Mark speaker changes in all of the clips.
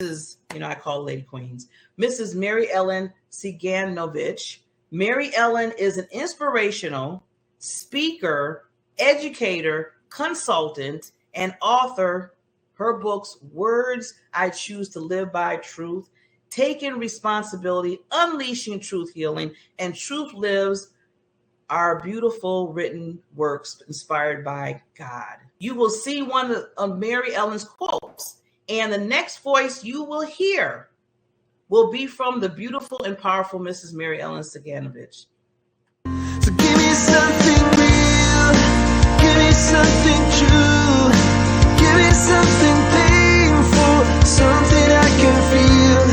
Speaker 1: I call Lady Queens, Mrs. Mary Ellen Ciganovich. Mary Ellen is an inspirational speaker, educator, consultant, and author. Her books, Words I Choose to Live by, Truth, Taking Responsibility, Unleashing Truth Healing, and Truth Lives, are beautiful written works inspired by God. You will see one of Mary Ellen's quotes, and the next voice you will hear will be from the beautiful and powerful Mrs. Mary Ellen Ciganovich.
Speaker 2: So give me something real, give me something true, give me something painful, something I can feel.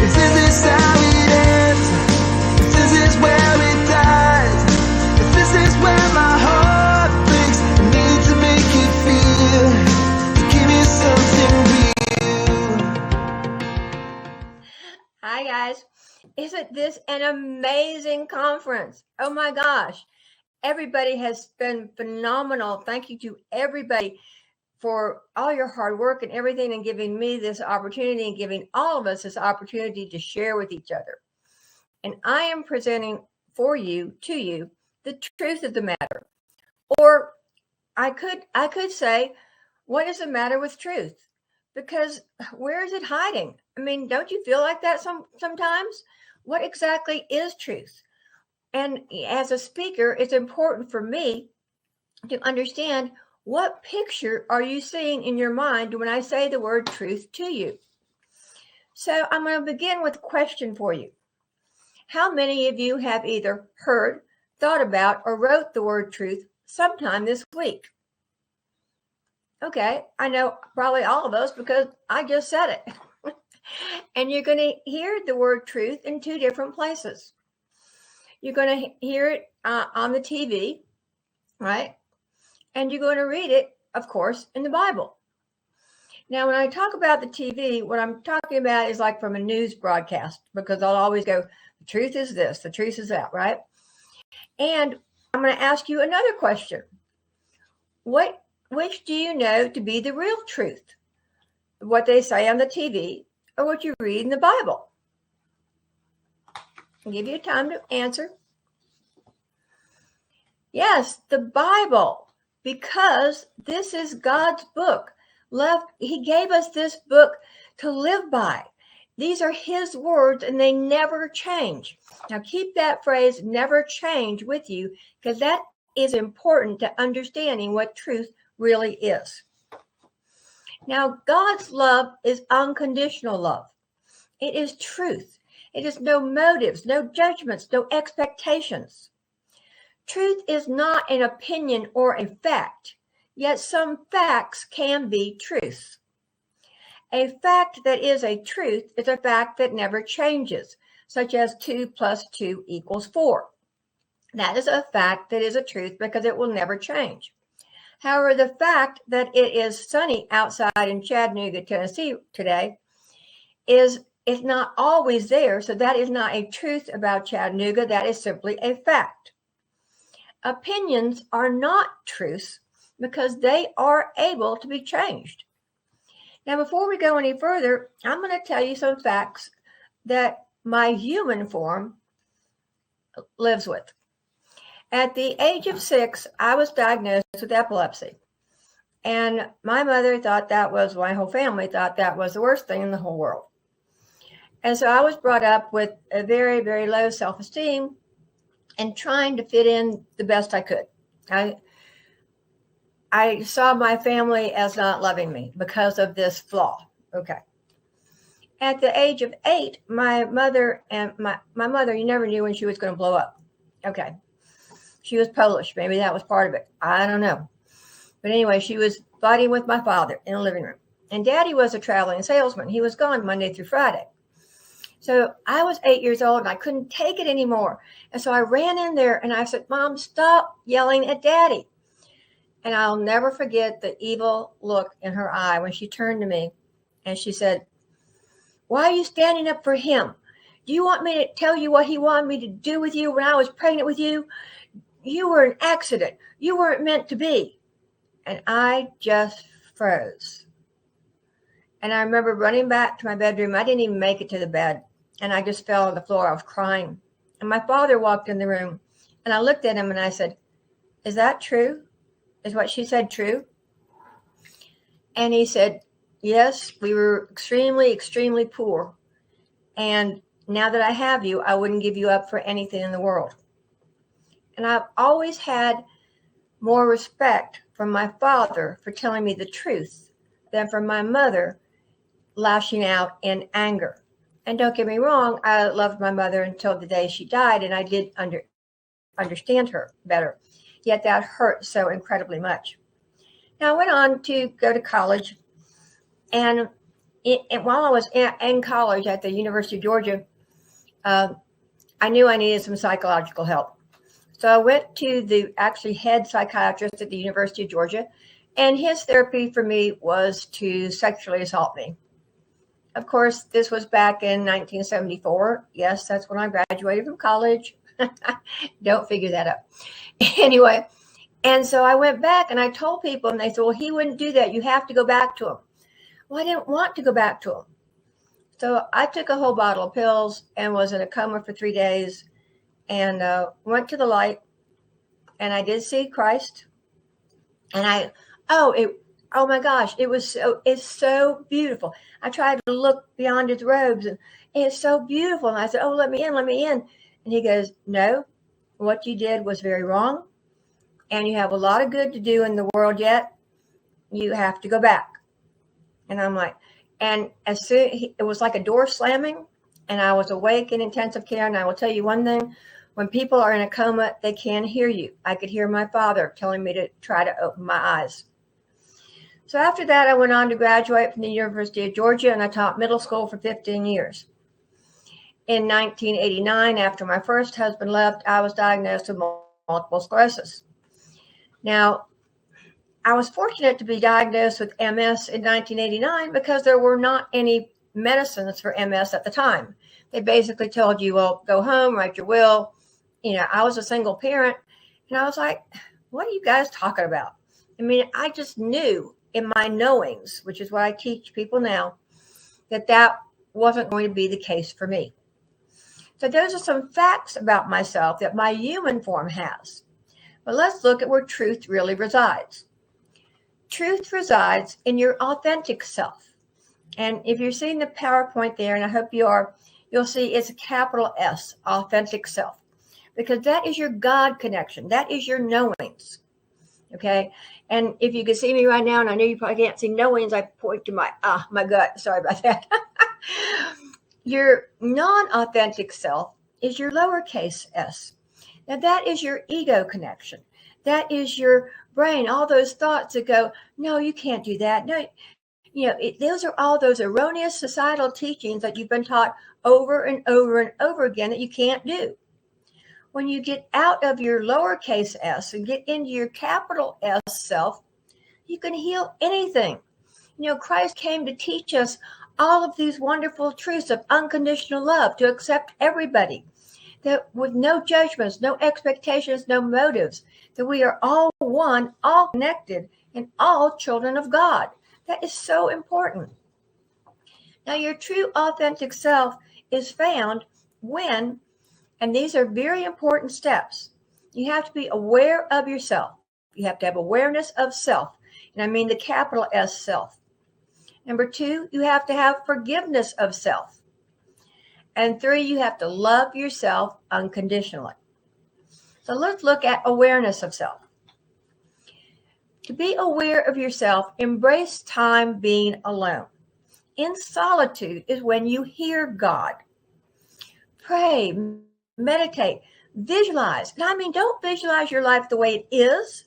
Speaker 2: If this is how it ends, if this is where it dies, if this is where my heart breaks, I need to make it feel. So give me something real.
Speaker 3: Hi guys, isn't this an amazing conference? Oh my gosh, everybody has been phenomenal. Thank you to everybody for all your hard work and everything, and giving me this opportunity and giving all of us this opportunity to share with each other. And I am presenting for you, to you, the truth of the matter. Or I could say, what is the matter with truth? Because where is it hiding? I mean, don't you feel like that sometimes? What exactly is truth? And as a speaker, it's important for me to understand, what picture are you seeing in your mind when I say the word truth to you? So I'm going to begin with a question for you. How many of you have either heard, thought about, or wrote the word truth sometime this week? Okay, I know probably all of us because I just said it. And you're going to hear the word truth in two different places. You're going to hear it on the TV, right? And you're going to read it, of course, in the Bible. Now, when I talk about the TV, what I'm talking about is like from a news broadcast, because I'll always go, the truth is this, the truth is that, right? And I'm going to ask you another question. Which do you know to be the real truth? What they say on the TV or what you read in the Bible? I'll give you time to answer. Yes, the Bible, because this is God's book. He gave us this book to live by. These are his words and they never change. Now keep that phrase, never change, with you, because that is important to understanding what truth really is. Now, God's love is unconditional love. It is truth. It is no motives, no judgments, no expectations. Truth is not an opinion or a fact, yet some facts can be truth. A fact that is a truth is a fact that never changes, such as 2 + 2 = 4. That is a fact that is a truth because it will never change. However, the fact that it is sunny outside in Chattanooga, Tennessee today is not always there. So that is not a truth about Chattanooga. That is simply a fact. Opinions are not truths because they are able to be changed. Now, before we go any further, I'm going to tell you some facts that my human form lives with. At the age of 6, I was diagnosed with epilepsy. And my mother thought my whole family thought that was the worst thing in the whole world. And so I was brought up with a very, very low self-esteem and trying to fit in the best I could. I saw my family as not loving me because of this flaw. Okay. At the age of 8, my mother, you never knew when she was going to blow up. Okay. She was Polish. Maybe that was part of it. I don't know. But anyway, she was fighting with my father in the living room. And Daddy was a traveling salesman. He was gone Monday through Friday. So I was 8 years old and I couldn't take it anymore. And so I ran in there and I said, Mom, stop yelling at Daddy. And I'll never forget the evil look in her eye when she turned to me and she said, why are you standing up for him? Do you want me to tell you what he wanted me to do with you when I was pregnant with you? You were an accident. You weren't meant to be. And I just froze. And I remember running back to my bedroom. I didn't even make it to the bed. And I just fell on the floor. I was crying. And my father walked in the room. And I looked at him and I said, "Is that true? Is what she said true?" And he said, "Yes, we were extremely, extremely poor. And now that I have you, I wouldn't give you up for anything in the world." And I've always had more respect from my father for telling me the truth than from my mother lashing out in anger. And don't get me wrong, I loved my mother until the day she died, and I did understand her better. Yet that hurt so incredibly much. Now, I went on to go to college, and while I was in college at the University of Georgia, I knew I needed some psychological help. So I went to the actually head psychiatrist at the University of Georgia, and his therapy for me was to sexually assault me. Of course, this was back in 1974. Yes, that's when I graduated from college. Don't figure that up. Anyway, and so I went back and I told people, and they said, "Well, he wouldn't do that. You have to go back to him." Well, I didn't want to go back to him. So I took a whole bottle of pills and was in a coma for 3 days, and went to the light, and I did see Christ. And oh my gosh, it's so beautiful. I tried to look beyond his robes, and it's so beautiful. And I said, "Oh, let me in, let me in." And he goes, "No, what you did was very wrong, and you have a lot of good to do in the world yet. You have to go back." And I'm like, and as soon, it was like a door slamming, and I was awake in intensive care. And I will tell you one thing, when people are in a coma, they can't hear you. I could hear my father telling me to try to open my eyes. So after that, I went on to graduate from the University of Georgia, and I taught middle school for 15 years. In 1989, after my first husband left, I was diagnosed with multiple sclerosis. Now, I was fortunate to be diagnosed with MS in 1989 because there were not any medicines for MS at the time. They basically told you, well, go home, write your will. I was a single parent, and I was like, what are you guys talking about? I mean, I just knew in my knowings, which is what I teach people now, that wasn't going to be the case for me. So those are some facts about myself that my human form has. But let's look at where truth really resides. Truth resides in your authentic self. And if you're seeing the PowerPoint there, and I hope you are, you'll see it's a capital S, authentic self, because that is your God connection. That is your knowings. Okay. And if you can see me right now, and I know you probably can't see knowings, I point to my gut. Sorry about that. Your non-authentic self is your lowercase s. Now that is your ego connection. That is your brain, all those thoughts that go, no, you can't do that. No, those are all those erroneous societal teachings that you've been taught over and over and over again that you can't do. When you get out of your lowercase s and get into your capital S self, you can heal anything. Christ came to teach us all of these wonderful truths of unconditional love, to accept everybody, that with no judgments, no expectations, no motives, that we are all one, all connected, and all children of God. That is so important. Now, your true authentic self is found when, and these are very important steps, you have to be aware of yourself. You have to have awareness of self. And I mean the capital S self. Number 2, you have to have forgiveness of self. And 3, you have to love yourself unconditionally. So let's look at awareness of self. To be aware of yourself, embrace time being alone. In solitude is when you hear God. Pray, meditate, visualize. And I mean, don't visualize your life the way it is.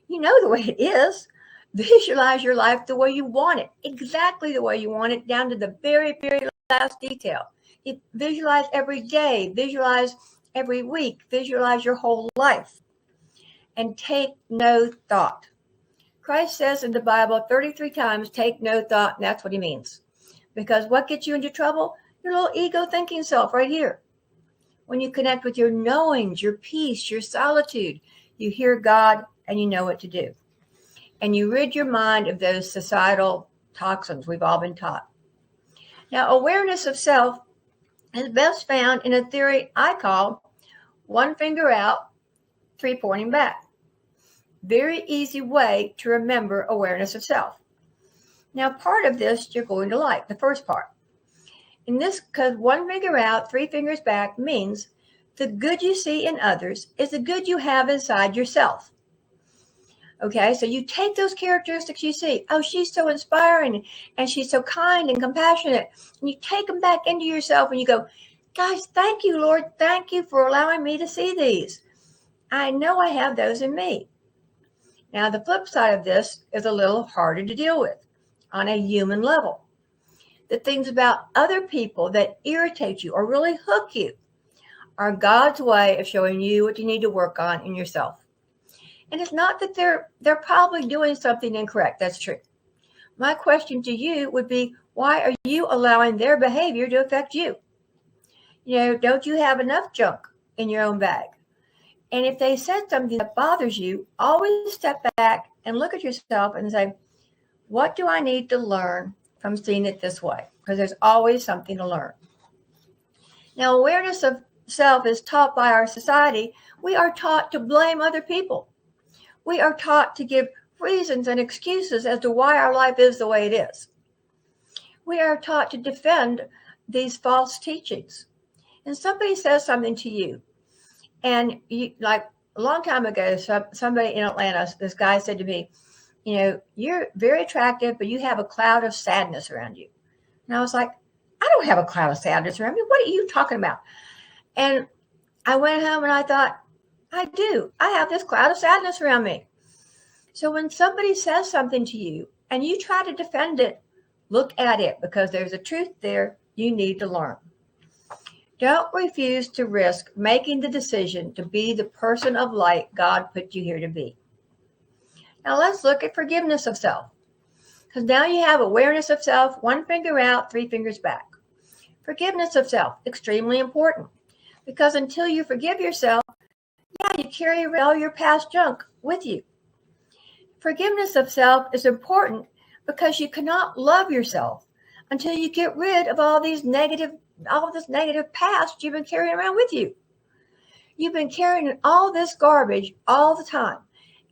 Speaker 3: You know the way it is. Visualize your life the way you want it, exactly the way you want it, down to the very, very last detail. Visualize every day, visualize every week, visualize your whole life, and take no thought. Christ says in the Bible 33 times, take no thought, and that's what he means. Because what gets you into trouble? Your little ego thinking self right here. When you connect with your knowings, your peace, your solitude, you hear God and you know what to do. And you rid your mind of those societal toxins we've all been taught. Now, awareness of self is best found in a theory I call one finger out, three pointing back. Very easy way to remember awareness of self. Now, part of this you're going to like, the first part. In this, because one finger out, three fingers back means the good you see in others is the good you have inside yourself. Okay, so you take those characteristics you see. Oh, she's so inspiring and she's so kind and compassionate. And you take them back into yourself and you go, guys, thank you, Lord. Thank you for allowing me to see these. I know I have those in me. Now, the flip side of this is a little harder to deal with on a human level. The things about other people that irritate you or really hook you are God's way of showing you what you need to work on in yourself. And it's not that they're probably doing something incorrect. That's true. My question to you would be, why are you allowing their behavior to affect you? You know, don't you have enough junk in your own bag? And if they said something that bothers you, always step back and look at yourself and say, what do I need to learn from seeing it this way? Because there's always something to learn. Now, awareness of self is taught by our society. We are taught to blame other people. We are taught to give reasons and excuses as to why our life is the way it is. We are taught to defend these false teachings. And somebody says something to you, and you, like a long time ago, somebody in Atlanta, this guy said to me, you know, you're very attractive, but you have a cloud of sadness around you. And I was like, I don't have a cloud of sadness around me. What are you talking about? And I went home and I thought, I do. I have this cloud of sadness around me. So when somebody says something to you and you try to defend it, look at it, because there's a truth there you need to learn. Don't refuse to risk making the decision to be the person of light God put you here to be. Now let's look at forgiveness of self. Because now you have awareness of self, one finger out, three fingers back. Forgiveness of self, extremely important. Because until you forgive yourself, you carry all your past junk with you. Forgiveness of self is important because you cannot love yourself until you get rid of all this negative past you've been carrying around with you. You've been carrying all this garbage all the time,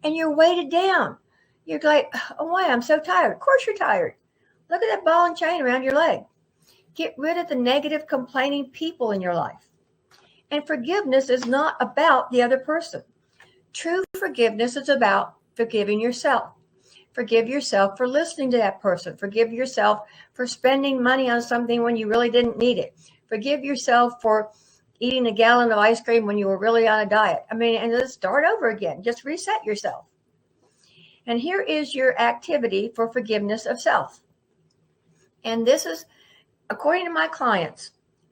Speaker 3: and you're weighted down. You're like, oh, why? I'm so tired. Of course you're tired. Look at that ball and chain around your leg. Get rid of the negative, complaining people in your life. And forgiveness is not about the other person. True forgiveness is about forgiving yourself. Forgive yourself for listening to that person. Forgive yourself for spending money on something when you really didn't need it. Forgive yourself for eating a gallon of ice cream when you were really on a diet. I mean, and let's start over again. Just reset yourself. And here is your activity for forgiveness of self. And this is, according to my clients,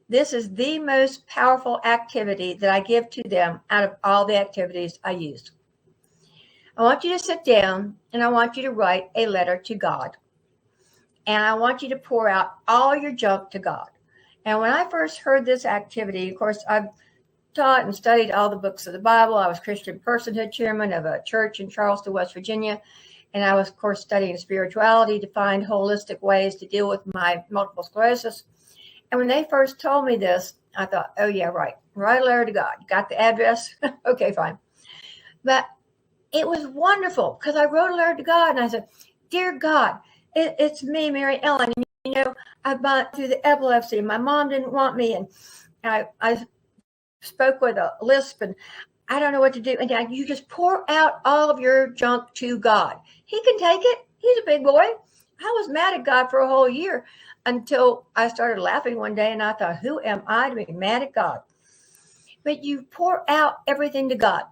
Speaker 3: this is the most powerful activity that I give to them out of all the activities I use. I want you to sit down and I want you to write a letter to God. And I want you to pour out all your junk to God. And when I first heard this activity, of course, I've taught and studied all the books of the Bible. I was Christian Personhood Chairman of a church in Charleston, West Virginia. And I was, of course, studying spirituality to find holistic ways to deal with my multiple sclerosis. And when they first told me this, I thought, oh, yeah, right. Write a letter to God. You got the address? Okay, fine. But it was wonderful because I wrote a letter to God and I said, dear God, it's me, Mary Ellen. And, you know, I've gone through the epilepsy. My mom didn't want me. And I spoke with a lisp and I don't know what to do. And you just pour out all of your junk to God. He can take it. He's a big boy. I was mad at God for a whole year until I started laughing one day and I thought, who am I to be mad at God? But you pour out everything to God.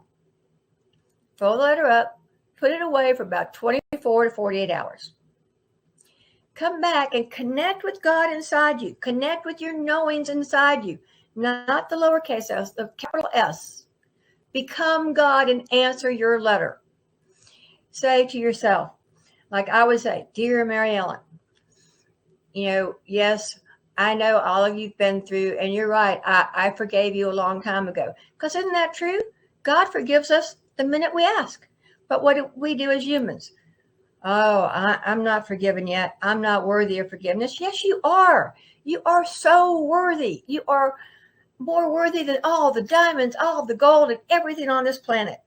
Speaker 3: Throw the letter up, put it away for about 24 to 48 hours. Come back and connect with God inside you. Connect with your knowings inside you, not the lowercase s, the capital S. Become God and answer your letter. Say to yourself, like I would say, dear Mary Ellen, you know, yes, I know all of you've been through, and you're right. I forgave you a long time ago. Because isn't that true? God forgives us the minute we ask. But what do we do as humans? I'm not forgiven yet. I'm not worthy of forgiveness. Yes, you are. You are so worthy. You are more worthy than all the diamonds, all the gold, and everything on this planet.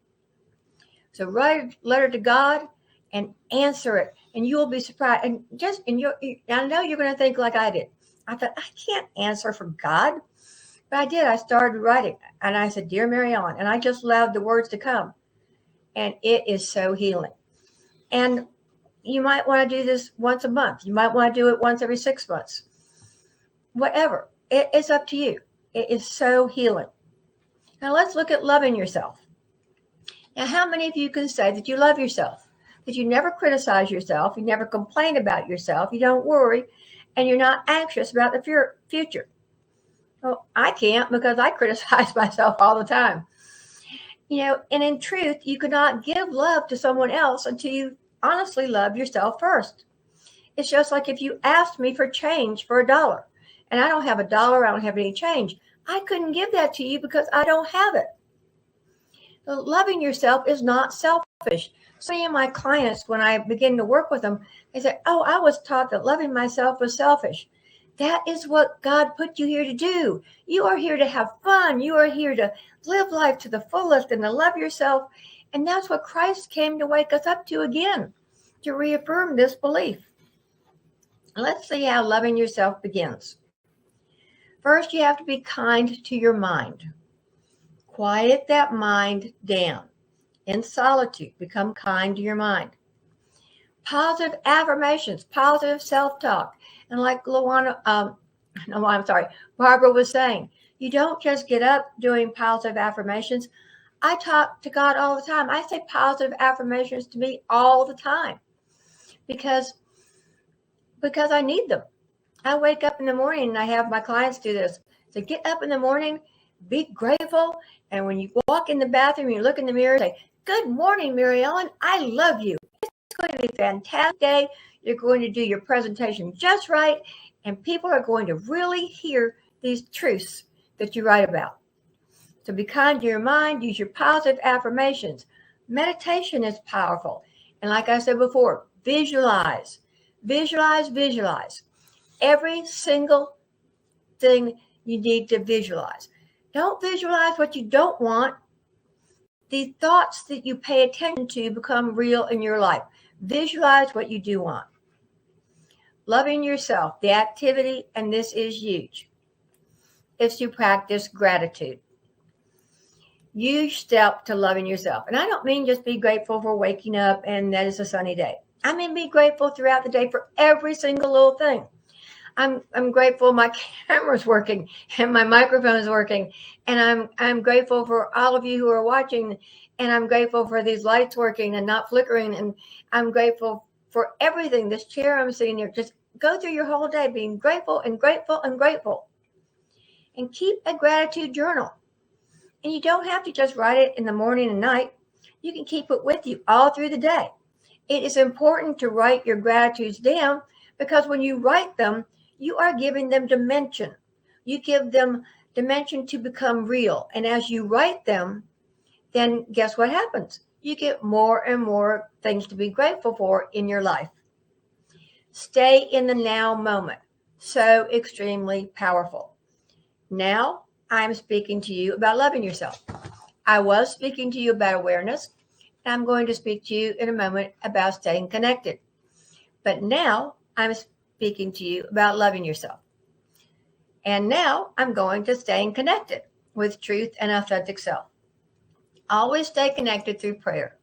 Speaker 3: So write a letter to God and answer it, and you will be surprised. And I know you're going to think like I did. I thought, I can't answer for God. But I did. I started writing, and I said, Dear Mary Ellen, and I just allowed the words to come. And it is so healing. And you might want to do this once a month. You might want to do it once every 6 months. Whatever. It's up to you. It is so healing. Now let's look at loving yourself. Now, how many of you can say that you love yourself? That you never criticize yourself, you never complain about yourself, you don't worry, and you're not anxious about the future? Well, I can't, because I criticize myself all the time. And in truth, you cannot give love to someone else until you honestly love yourself first. It's just like if you asked me for change for $1, and I don't have $1, I don't have any change. I couldn't give that to you because I don't have it. So loving yourself is not selfish. So many of my clients, when I begin to work with them, they say, oh, I was taught that loving myself was selfish. That is what God put you here to do. You are here to have fun. You are here to live life to the fullest and to love yourself. And that's what Christ came to wake us up to again, to reaffirm this belief. Let's see how loving yourself begins. First, you have to be kind to your mind. Quiet that mind down. In solitude, become kind to your mind. Positive affirmations, positive self-talk. And like Barbara was saying, you don't just get up doing positive affirmations. I talk to God all the time. I say positive affirmations to me all the time because I need them. I wake up in the morning and I have my clients do this. So get up in the morning, be grateful. And when you walk in the bathroom, you look in the mirror, say, good morning, Mary Ellen. I love you. It's going to be a fantastic day. You're going to do your presentation just right. And people are going to really hear these truths that you write about. So be kind to your mind. Use your positive affirmations. Meditation is powerful. And like I said before, visualize. Visualize, visualize. Every single thing you need to visualize. Don't visualize what you don't want. The thoughts that you pay attention to become real in your life. Visualize what you do want. Loving yourself, the activity, and this is huge, is to practice gratitude. Huge step to loving yourself. And I don't mean just be grateful for waking up and that it's a sunny day. I mean be grateful throughout the day for every single little thing. I'm grateful my camera's working and my microphone is working, and I'm grateful for all of you who are watching, and I'm grateful for these lights working and not flickering, and I'm grateful for everything. This chair I'm sitting here. Just go through your whole day being grateful and grateful and grateful, and keep a gratitude journal. And you don't have to just write it in the morning and night. You can keep it with you all through the day. It is important to write your gratitudes down, because when you write them, you are giving them dimension. You give them dimension to become real. And as you write them, then guess what happens? You get more and more things to be grateful for in your life. Stay in the now moment. So extremely powerful. Now I'm speaking to you about loving yourself. I was speaking to you about awareness, and I'm going to speak to you in a moment about staying connected. But now I'm speaking to you about loving yourself. And now I'm going to staying connected with truth and authentic self. Always stay connected through prayer.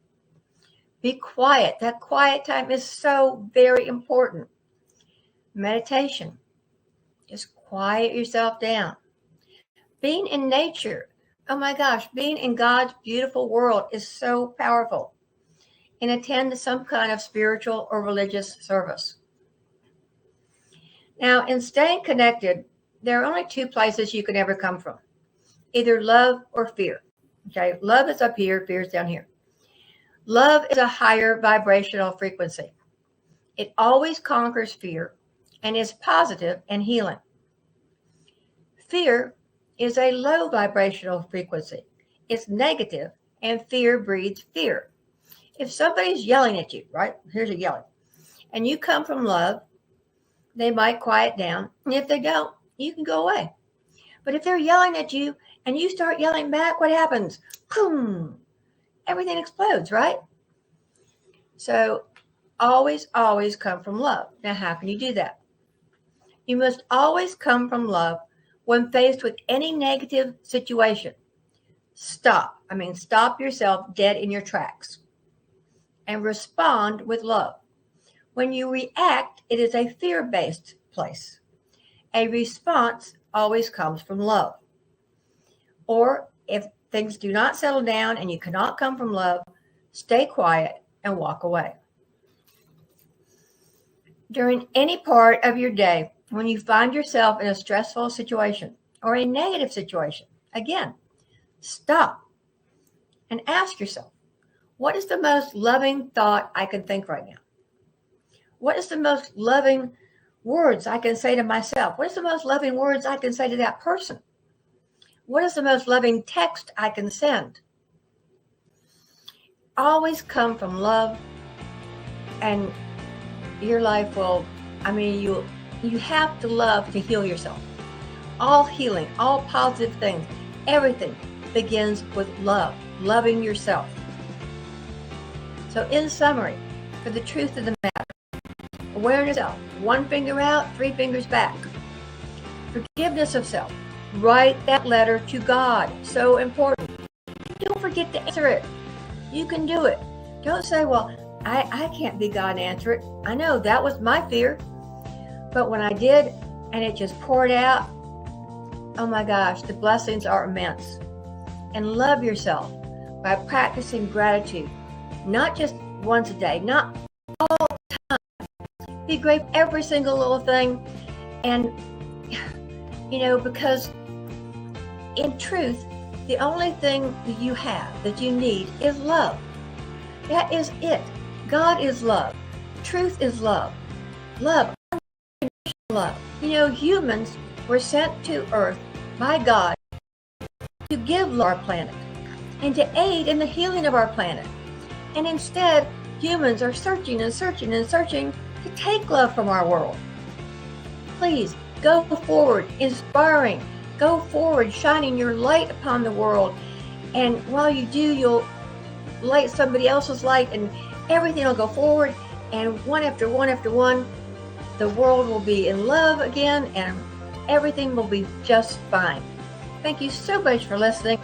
Speaker 3: Be quiet. That quiet time is so very important. Meditation. Just quiet yourself down. Being in nature. Oh my gosh, being in God's beautiful world is so powerful. And attend to some kind of spiritual or religious service. Now, in staying connected, there are only two places you can ever come from. Either love or fear. Okay, love is up here, fear is down here. Love is a higher vibrational frequency. It always conquers fear and is positive and healing. Fear is a low vibrational frequency. It's negative, and fear breeds fear. If somebody's yelling at you, right? Here's a yelling, and you come from love, they might quiet down. And if they don't, you can go away. But if they're yelling at you and you start yelling back, what happens? Boom! Everything explodes, right? So always, always come from love. Now, how can you do that? You must always come from love when faced with any negative situation. Stop yourself dead in your tracks and respond with love. When you react, it is a fear-based place. A response always comes from love. Or if things do not settle down and you cannot come from love, stay quiet and walk away. During any part of your day, when you find yourself in a stressful situation or a negative situation, again, stop and ask yourself, what is the most loving thought I can think right now? What is the most loving words I can say to myself? What is the most loving words I can say to that person? What is the most loving text I can send? Always come from love, and your life will, you have to love to heal yourself. All healing, all positive things, everything begins with love, loving yourself. So in summary, for the truth of the matter, awareness of self, one finger out, three fingers back. Forgiveness of self. Write that letter to God. So important. Don't forget to answer it. You can do it. Don't say, well, I can't be God and answer it. I know that was my fear. But when I did, and it just poured out, oh my gosh, the blessings are immense. And love yourself by practicing gratitude. Not just once a day, not all the time. Be grateful for every single little thing. And, because in truth, the only thing that you have, that you need, is love. That is it. God is love. Truth is love. Love. Love. Humans were sent to Earth by God to give love to our planet and to aid in the healing of our planet. And instead, humans are searching and searching and searching to take love from our world. Please go forward, inspiring. Go forward, shining your light upon the world. And while you do, you'll light somebody else's light, and everything will go forward. And one after one after one, the world will be in love again, and everything will be just fine. Thank you so much for listening.